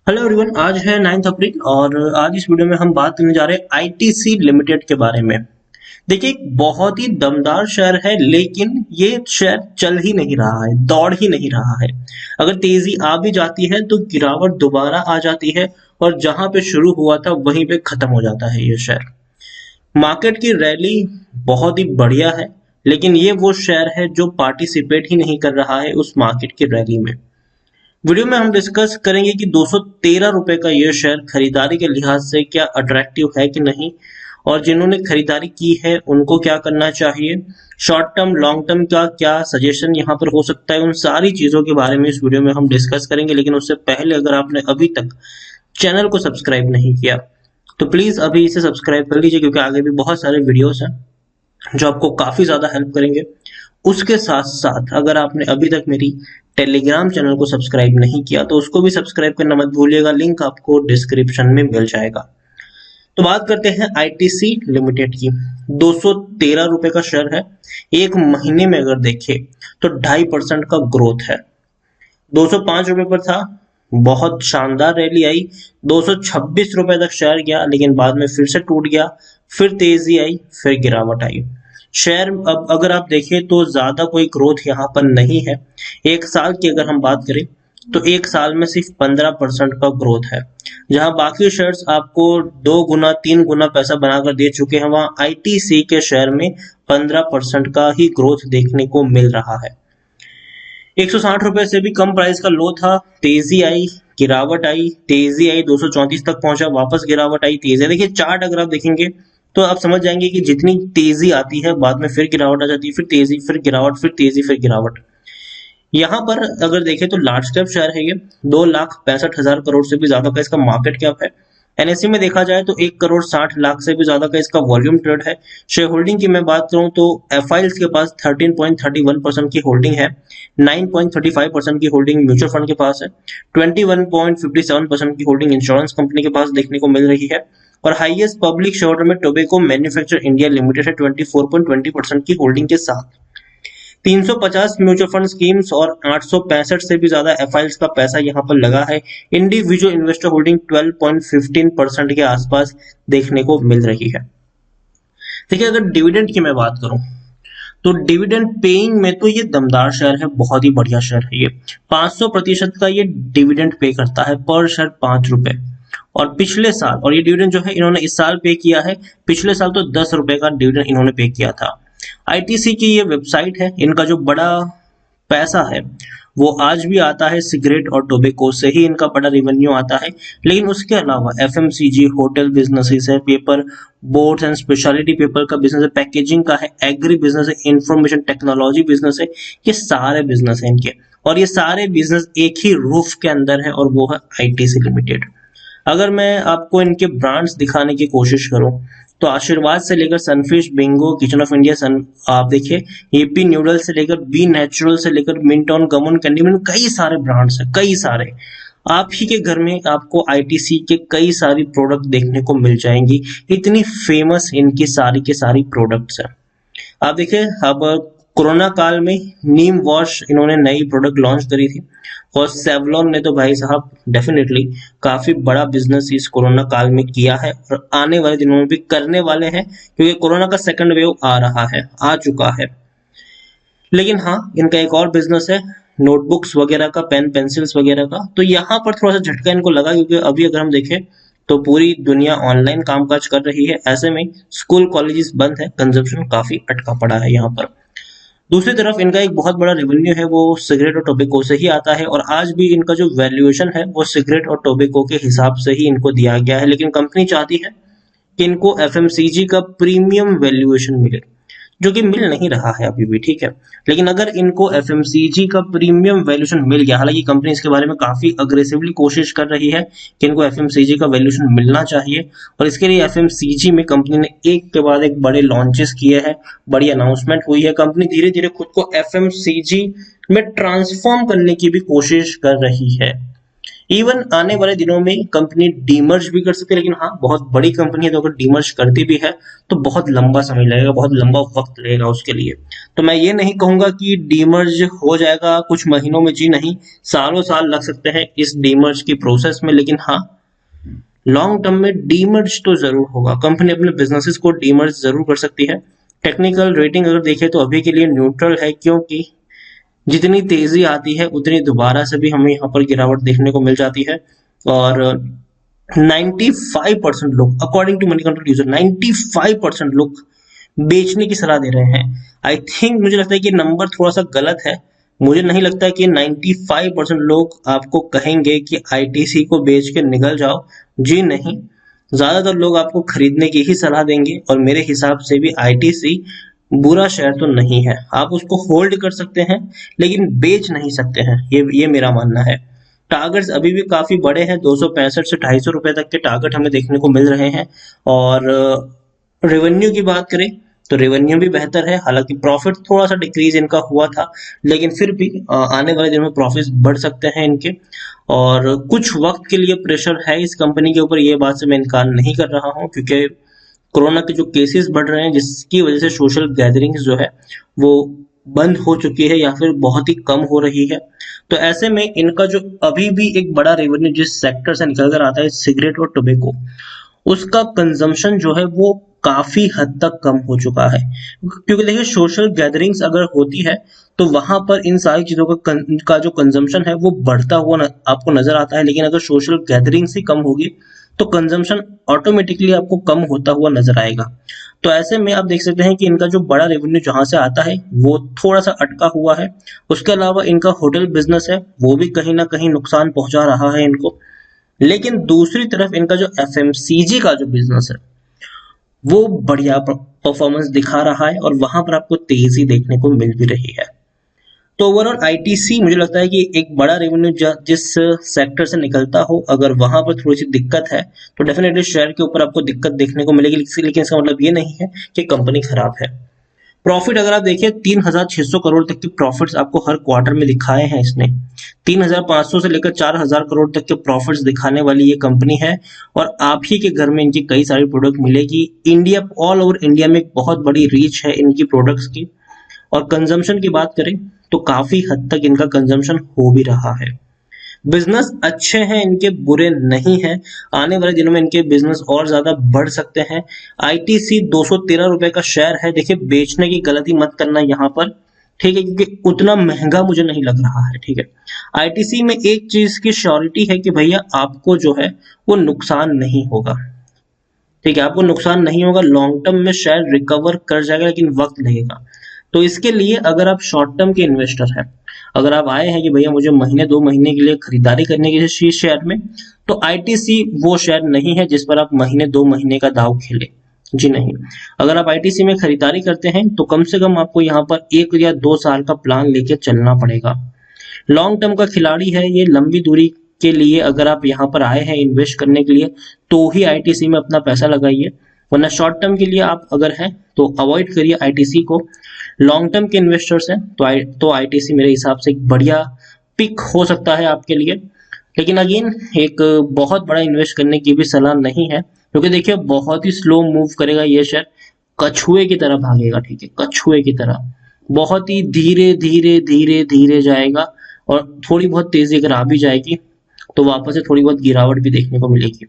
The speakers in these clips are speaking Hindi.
हेलो एवरीवन, आज है 9 अप्रैल और आज इस वीडियो में हम बात करने जा रहे हैं आईटीसी लिमिटेड के बारे में। देखिए, एक बहुत ही दमदार शेयर है, लेकिन ये शेयर चल ही नहीं रहा है, दौड़ ही नहीं रहा है। अगर तेजी आ भी जाती है तो गिरावट दोबारा आ जाती है और जहां पे शुरू हुआ था वहीं पे खत्म हो जाता है ये शेयर। मार्केट की रैली बहुत ही बढ़िया है, लेकिन ये वो शेयर है जो पार्टिसिपेट ही नहीं कर रहा है उस मार्केट की रैली में। वीडियो में हम डिस्कस करेंगे कि 213 रुपए का यह शेयर खरीदारी के लिहाज से क्या अट्रैक्टिव है कि नहीं, और जिन्होंने खरीदारी की है उनको क्या करना चाहिए, शॉर्ट टर्म लॉन्ग टर्म का क्या सजेशन यहाँ पर हो सकता है। उन सारी चीजों के बारे में इस वीडियो में हम डिस्कस करेंगे। लेकिन उससे पहले अगर आपने अभी तक चैनल को सब्सक्राइब नहीं किया तो प्लीज अभी इसे सब्सक्राइब कर लीजिए, क्योंकि आगे भी बहुत सारे वीडियोस हैं जो आपको काफी ज्यादा हेल्प करेंगे। उसके साथ साथ अगर आपने अभी तक मेरी टेलीग्राम चैनल को सब्सक्राइब नहीं किया तो उसको भी सब्सक्राइब करना मत भूलिएगा, लिंक आपको डिस्क्रिप्शन में मिल जाएगा। तो बात करते हैं आईटीसी लिमिटेड की। 213 रुपए का शेयर है। एक महीने में अगर देखें तो 2.5% का ग्रोथ है। 205 रुपए पर था, बहुत शानदार रैली आई, 226 रुपए तक शेयर गया, लेकिन बाद में फिर से टूट गया, फिर तेजी आई, फिर गिरावट आई। शेयर अब अगर आप देखें तो ज्यादा कोई ग्रोथ यहाँ पर नहीं है। एक साल की अगर हम बात करें तो एक साल में सिर्फ 15% का ग्रोथ है। जहां बाकी शेयर्स आपको 2 गुना 3 गुना पैसा बनाकर दे चुके हैं, वहां आईटीसी के शेयर में 15% का ही ग्रोथ देखने को मिल रहा है। 160 रुपए से भी कम प्राइस का लो था, तेजी आई, गिरावट आई, तेजी आई, 234 तक पहुंचा, वापस गिरावट आई, तेजी आई। देखिए चार्ट अगर आप देखेंगे तो आप समझ जाएंगे कि जितनी तेजी आती है बाद में फिर गिरावट आ जाती है, फिर तेजी, फिर गिरावट, फिर तेजी, फिर गिरावट। यहाँ पर अगर देखें तो लार्ज कैप शेयर है ये, 2,65,000 करोड़ से भी ज्यादा का इसका मार्केट कैप है। एनएससी में देखा जाए तो 1,60,00,000 से भी ज्यादा का इसका वॉल्यूम ट्रेड है। शेयर होल्डिंग की मैं बात करूं तो एफआईएल्स के पास 13.31% की होल्डिंग है, 9.35% की होल्डिंग म्यूचुअल फंड के पास है, 21.57% की होल्डिंग इंश्योरेंस कंपनी के पास देखने को मिल रही है, और हाईएस्ट पब्लिक शेयर होल्डर में टोबैको मैन्युफैक्चर इंडिया लिमिटेड है 24.20% की होल्डिंग के साथ। 350 म्यूचुअल फंड स्कीम्स और 865 से भी ज्यादा एफआईएल्स का पैसा यहाँ पर लगा है। इंडिविजुअल इन्वेस्टर होल्डिंग 12.15% के आसपास देखने को मिल रही है। देखिए, अगर डिविडेंड की मैं बात करूं तो डिविडेंड पेइंग में तो ये दमदार शेयर है, बहुत ही बढ़िया शेयर है ये। 500% का ये डिविडेंड पे करता है, पर शेयर 5 रुपए। और पिछले साल, और ये डिविडेंड जो है इन्होंने इस साल पे किया है, पिछले साल तो 10 रुपए का डिविडेंड इन्होंने पे किया था। आईटीसी की ये वेबसाइट है, इनका जो बड़ा पैसा है वो आज भी आता है सिगरेट और टोबैको से ही, इनका बड़ा रेवेन्यू आता है। लेकिन उसके अलावा एफएमसीजी, होटल बिजनेसेस है, paper boards and speciality paper का बिजनेस है, पैकेजिंग का है, एग्री बिजनेस है, इंफॉर्मेशन टेक्नोलॉजी बिजनेस है। ये सारे बिजनेस है इनके, और ये सारे बिजनेस एक ही रूफ के अंदर है, और वो है आईटीसी लिमिटेड। अगर मैं आपको इनके ब्रांड्स दिखाने की कोशिश करूं तो आशीर्वाद से लेकर Sunfeast, Bingo, kitchen of India, सन आप देखिए, एपी न्यूडल से लेकर बी नेचुरल से लेकर मिंटॉन, गमन, कैंडीमैन, कई सारे ब्रांड्स हैं, कई सारे। आप ही के घर में आपको आईटीसी के कई सारी प्रोडक्ट देखने को मिल जाएंगी, इतनी फेमस इनकी सारी के सारी प्रोडक्ट्स हैं। आप देखिए, अब कोरोना काल में नीम वॉश इन्होंने नई प्रोडक्ट लॉन्च करी थी, और सेवलॉन ने तो भाई साहब डेफिनेटली काफी बड़ा बिजनेस इस कोरोना काल में किया है, और आने वाले दिनों में भी करने वाले हैं, क्योंकि कोरोना का सेकंड वेव आ रहा है, आ चुका है। लेकिन हाँ, इनका एक और बिजनेस है नोटबुक्स वगैरह का, पेन पेंसिल्स वगैरह का। तो यहाँ पर थोड़ा सा झटका इनको लगा, क्योंकि अभी अगर हम देखें तो पूरी दुनिया ऑनलाइन कामकाज कर रही है, ऐसे में स्कूल कॉलेजेस बंद है, कंजप्शन काफी अटका पड़ा है यहाँ पर। दूसरी तरफ इनका एक बहुत बड़ा रेवेन्यू है वो सिगरेट और टोबैको से ही आता है, और आज भी इनका जो वैल्यूएशन है वो सिगरेट और टोबैको के हिसाब से ही इनको दिया गया है। लेकिन कंपनी चाहती है कि इनको एफएमसीजी का प्रीमियम वैल्यूएशन मिले, जो कि मिल नहीं रहा है अभी भी, ठीक है। लेकिन अगर इनको एफएमसीजी का प्रीमियम वैल्यूएशन मिल गया, हालांकि कंपनी इसके बारे में काफी अग्रेसिवली कोशिश कर रही है कि इनको एफएमसीजी का वैल्यूएशन मिलना चाहिए, और इसके लिए एफएमसीजी में कंपनी ने एक के बाद एक बड़े लॉन्चेस किए हैं, बड़ी अनाउंसमेंट हुई है। कंपनी धीरे धीरे खुद को एफएमसीजी में ट्रांसफॉर्म करने की भी कोशिश कर रही है। इवन आने वाले दिनों में कंपनी डीमर्ज भी कर सकती है, लेकिन हाँ बहुत बड़ी कंपनी है तो अगर डीमर्ज करती भी है तो बहुत लंबा समय लगेगा, बहुत लंबा वक्त लगेगा उसके लिए। तो मैं ये नहीं कहूंगा कि डीमर्ज हो जाएगा कुछ महीनों में, जी नहीं, सालों साल लग सकते हैं इस डीमर्ज की प्रोसेस में, लेकिन हाँ लॉन्ग टर्म में डीमर्ज तो जरूर होगा। कंपनी अपने बिजनेसेस को डीमर्ज जरूर कर सकती है। टेक्निकल रेटिंग अगर देखें तो अभी के लिए न्यूट्रल है, क्योंकि जितनी तेजी आती है उतनी दोबारा से भी हमें यहाँ पर गिरावट देखने को मिल जाती है। और 95% लोग, according to Moneycontrol user, 95% लोग बेचने की सलाह दे रहे हैं। आई थिंक, मुझे लगता है कि नंबर थोड़ा सा गलत है। मुझे नहीं लगता कि 95% लोग आपको कहेंगे कि आईटीसी को बेच के निकल जाओ, जी नहीं। ज्यादातर लोग आपको खरीदने की ही सलाह देंगे, और मेरे हिसाब से भी आईटीसी बुरा शेयर तो नहीं है। आप उसको होल्ड कर सकते हैं लेकिन बेच नहीं सकते हैं, ये मेरा मानना है। टारगेट्स अभी भी काफी बड़े हैं, 265 से 250 रुपए तक के टारगेट हमें देखने को मिल रहे हैं। और रेवेन्यू की बात करें तो रेवेन्यू भी बेहतर है, हालांकि प्रॉफिट थोड़ा सा डिक्रीज इनका हुआ था, लेकिन फिर भी आने वाले दिनों में प्रॉफिट्स बढ़ सकते हैं इनके। और कुछ वक्त के लिए प्रेशर है इस कंपनी के ऊपर, ये बात से मैं इनकार नहीं कर रहा हूँ, क्योंकि कोरोना के जो केसेस बढ़ रहे हैं जिसकी वजह से सोशल गैदरिंग्स जो है वो बंद हो चुकी है या फिर बहुत ही कम हो रही है। तो ऐसे में इनका जो अभी भी एक बड़ा रेवेन्यू जिस सेक्टर से निकल कर आता है, सिगरेट और टोबैको, उसका कंजम्पशन जो है वो काफी हद तक कम हो चुका है। क्योंकि देखिए सोशल गैदरिंग्स अगर होती है तो वहां पर इन सारी चीजों का जो कंजम्पशन है वो बढ़ता हुआ आपको नजर आता है, लेकिन अगर सोशल गैदरिंग्स ही कम होगी तो कंजम्पशन ऑटोमेटिकली आपको कम होता हुआ नजर आएगा। तो ऐसे में आप देख सकते हैं कि इनका जो बड़ा रेवेन्यू जहां से आता है वो थोड़ा सा अटका हुआ है। उसके अलावा इनका होटल बिजनेस है वो भी कहीं ना कहीं नुकसान पहुंचा रहा है इनको। लेकिन दूसरी तरफ इनका जो एफएमसीजी का जो बिजनेस है वो बढ़िया परफॉर्मेंस दिखा रहा है, और वहां पर आपको तेजी देखने को मिल भी रही है। तो ओवरऑल आईटीसी मुझे लगता है कि एक बड़ा रेवेन्यू जिस सेक्टर से निकलता हो, अगर वहां पर थोड़ी सी दिक्कत है तो डेफिनेटली शेयर के ऊपर आपको दिक्कत देखने को मिलेगी, लेकिन इसका मतलब ये नहीं है कि कंपनी खराब है। प्रॉफिट अगर आप देखिए 3,600 करोड़ तक के प्रॉफिट्स आपको हर क्वार्टर में दिखाए हैं इसने। 3,500 से लेकर 4,000 करोड़ तक के प्रॉफिट्स दिखाने वाली ये कंपनी है, और आप ही के घर में इनकी कई सारी प्रोडक्ट मिलेगी। इंडिया, ऑल ओवर इंडिया में एक बहुत बड़ी रीच है इनकी प्रोडक्ट्स की। और कंजम्पशन की बात करें तो काफी हद तक इनका कंजम्पशन हो भी रहा है। बिजनेस अच्छे हैं इनके, बुरे नहीं हैं। आने वाले दिनों में इनके बिजनेस और ज्यादा बढ़ सकते हैं। आईटीसी 213 रुपए का शेयर है, देखिए बेचने की गलती मत करना यहाँ पर, ठीक है, क्योंकि उतना महंगा मुझे नहीं लग रहा है। ठीक है, आईटीसी में एक चीज की श्योरिटी है कि भैया आपको जो है वो नुकसान नहीं होगा। ठीक है, आपको नुकसान नहीं होगा, लॉन्ग टर्म में शेयर रिकवर कर जाएगा, लेकिन वक्त लगेगा। तो इसके लिए अगर आप शॉर्ट टर्म के इन्वेस्टर हैं, अगर आप आए हैं कि भैया मुझे महीने 2 महीने के लिए खरीदारी करने की शेयर में, तो आईटीसी वो शेयर नहीं है जिस पर आप महीने 2 महीने का दाव खेले, जी नहीं। अगर आप आईटीसी में खरीदारी करते हैं तो कम से कम आपको यहाँ पर 1 या 2 साल का प्लान लेके चलना पड़ेगा। लॉन्ग टर्म का खिलाड़ी है ये, लंबी दूरी के लिए अगर आप यहाँ पर आए हैं इन्वेस्ट करने के लिए तो ही आईटीसी में अपना पैसा लगाइए, वरना शॉर्ट टर्म के लिए आप अगर हैं तो अवॉइड करिए आईटीसी को। लॉन्ग टर्म के इन्वेस्टर्स हैं तो आईटीसी मेरे हिसाब से एक बढ़िया पिक हो सकता है आपके लिए। लेकिन अगेन एक बहुत बड़ा इन्वेस्ट करने की भी सलाह नहीं है, क्योंकि देखिए बहुत ही स्लो मूव करेगा ये शेयर, कछुए की तरह भागेगा। ठीक है, कछुए की तरह बहुत ही धीरे धीरे धीरे धीरे जाएगा, और थोड़ी बहुत तेजी अगर आ भी जाएगी तो वापस से थोड़ी बहुत गिरावट भी देखने को मिलेगी।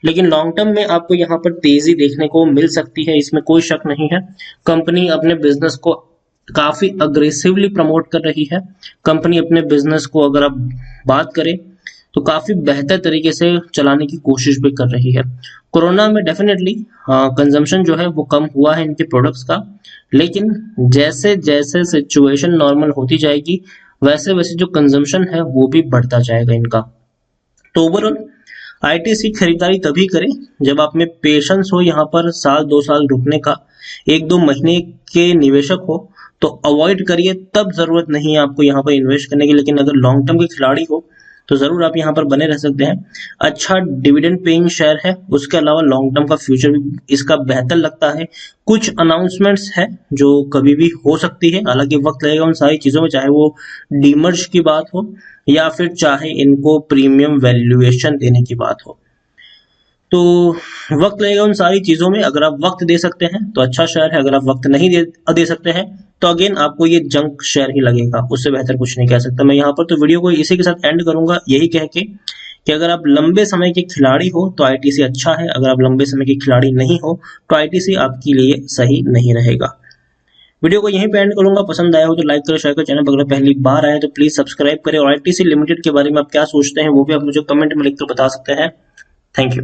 लेकिन लॉन्ग टर्म में आपको यहाँ पर तेजी देखने को मिल सकती है, इसमें कोई शक नहीं है। कंपनी अपने बिजनेस को काफी अग्रेसिवली प्रमोट कर रही है। कंपनी अपने बिजनेस को अगर आप बात करें तो काफी बेहतर तरीके से चलाने की कोशिश भी कर रही है। कोरोना में डेफिनेटली कंजम्पशन जो है वो कम हुआ है इनके प्रोडक्ट्स का, लेकिन जैसे जैसे सिचुएशन नॉर्मल होती जाएगी वैसे वैसे जो कंजम्पशन है वो भी बढ़ता जाएगा इनका। तो ओवरऑल आईटीसी खरीदारी तभी करें जब आप में पेशेंस हो, यहाँ पर 1-2 साल रुकने का। 1-2 महीने के निवेशक हो तो अवॉइड करिए, तब जरूरत नहीं है आपको यहाँ पर इन्वेस्ट करने की। लेकिन अगर लॉन्ग टर्म के खिलाड़ी हो तो जरूर आप यहाँ पर बने रह सकते हैं। अच्छा डिविडेंड पेइंग शेयर है, उसके अलावा लॉन्ग टर्म का फ्यूचर भी इसका बेहतर लगता है। कुछ अनाउंसमेंट्स है जो कभी भी हो सकती है, हालांकि वक्त लगेगा उन सारी चीजों में, चाहे वो डीमर्ज की बात हो या फिर चाहे इनको प्रीमियम वैल्यूएशन देने की बात हो। तो वक्त लगेगा उन सारी चीजों में। अगर आप वक्त दे सकते हैं तो अच्छा शेयर है, अगर आप वक्त नहीं दे सकते हैं तो अगेन आपको ये जंक शेयर ही लगेगा, उससे बेहतर कुछ नहीं कह सकता मैं यहाँ पर। तो वीडियो को इसी के साथ एंड करूंगा, यही कह के कि अगर आप लंबे समय के खिलाड़ी हो तो आईटीसी अच्छा है, अगर आप लंबे समय के खिलाड़ी नहीं हो तो आईटीसी आपके लिए सही नहीं रहेगा। वीडियो को यहीं पे एंड करूंगा। पसंद आया हो तो लाइक करो, शेयर करो। चैनल पर अगर पहली बार आए तो प्लीज सब्सक्राइब करें, और आईटीसी लिमिटेड के बारे में आप क्या सोचते हैं वो भी आप मुझे कमेंट में लिखकर बता सकते हैं। Thank you.